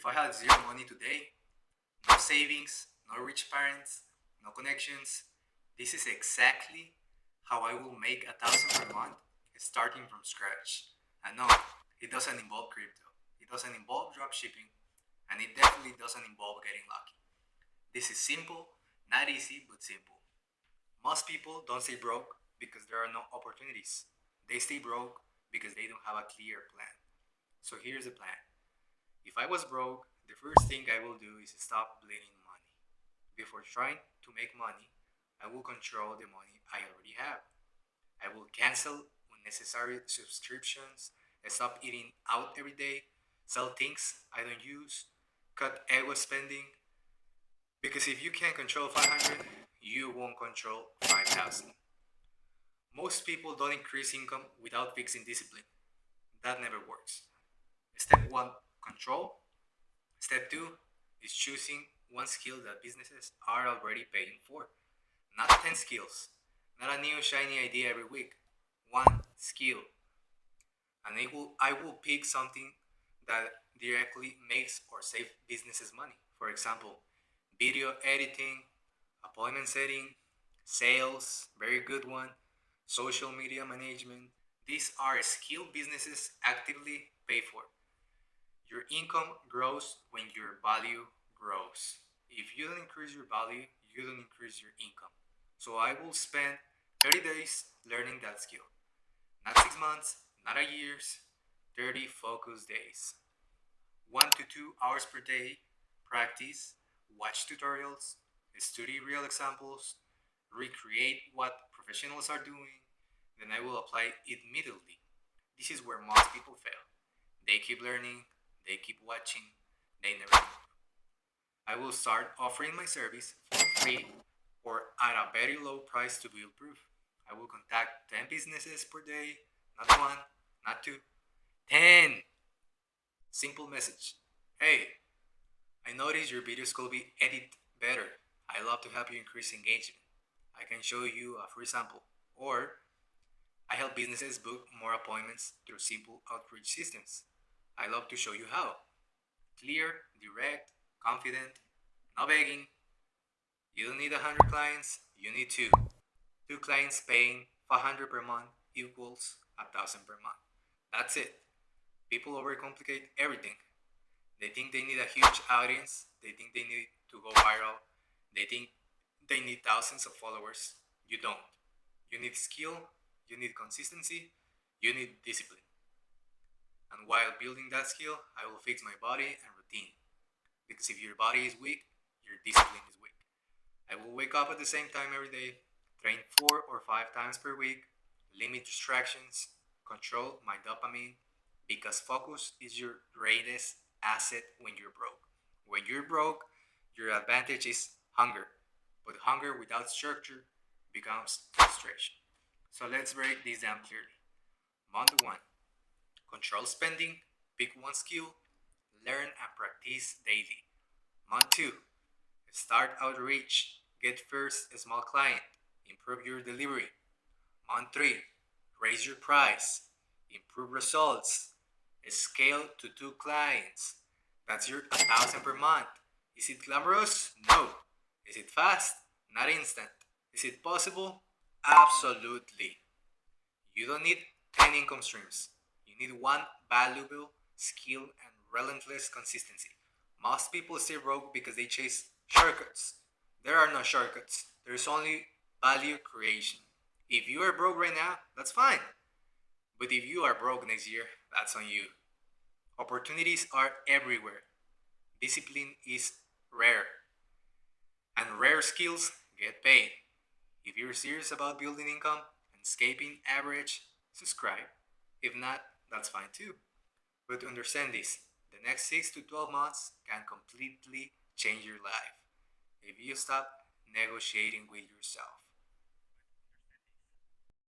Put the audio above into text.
If I had zero money today, no savings, no rich parents, no connections, this is exactly how I will make 1,000 per month starting from scratch. And no, it doesn't involve crypto. It doesn't involve dropshipping, and it definitely doesn't involve getting lucky. This is simple, not easy, but simple. Most people don't stay broke because there are no opportunities. They stay broke because they don't have a clear plan. So here's the plan. If I was broke, the first thing I will do is stop bleeding money. Before trying to make money, I will control the money I already have. I will cancel unnecessary subscriptions, stop eating out every day, sell things I don't use, cut ego spending. Because if you can't control 500, you won't control 5,000. Most people don't increase income without fixing discipline. That never works. Step one, control. Step two is choosing one skill that businesses are already paying for. Not 10 skills, not a new shiny idea every week. One skill. And I will pick something that directly makes or saves businesses money. For example, video editing, appointment setting, sales, very good one, social media management. These are skill businesses actively pay for. Your income grows when your value grows. If you don't increase your value, you don't increase your income. So I will spend 30 days learning that skill. Not 6 months, not a years, 30 focus days. 1 to 2 hours per day, practice, watch tutorials, study real examples, recreate what professionals are doing, then I will apply it immediately. This is where most people fail. They keep learning, they keep watching, they never move. I will start offering my service for free or at a very low price to build proof. I will contact 10 businesses per day, not one, not two, 10. Simple message. Hey, I noticed your videos could be edited better. I love to help you increase engagement. I can show you a free sample. Or I help businesses book more appointments through simple outreach systems. I love to show you how. Clear, direct, confident, no begging. You don't need 100 clients, you need two. Two clients paying 500 per month equals 1,000 per month. That's it. People overcomplicate everything. They think they need a huge audience, they think they need to go viral, they think they need thousands of followers. You don't. You need skill, you need consistency, you need discipline. And while building that skill, I will fix my body and routine. Because if your body is weak, your discipline is weak. I will wake up at the same time every day, train 4 or 5 times per week, limit distractions, control my dopamine, because focus is your greatest asset when you're broke. When you're broke, your advantage is hunger, but hunger without structure becomes frustration. So let's break this down clearly. Month one, control spending, pick one skill, learn and practice daily. Month two, start outreach, get first a small client, improve your delivery. Month three, raise your price, improve results, scale to 2 clients. That's your 1,000 per month. Is it glamorous? No. Is it fast? Not instant. Is it possible? Absolutely. You don't need 10 income streams. You need one valuable skill and relentless consistency. Most people stay broke because they chase shortcuts. There are no shortcuts. There's only value creation. If you are broke right now, that's fine. But if you are broke next year, that's on you. Opportunities are everywhere. Discipline is rare. And rare skills get paid. If you're serious about building income and escaping average, subscribe. If not, that's fine too. But understand this, the next 6 to 12 months can completely change your life if you stop negotiating with yourself.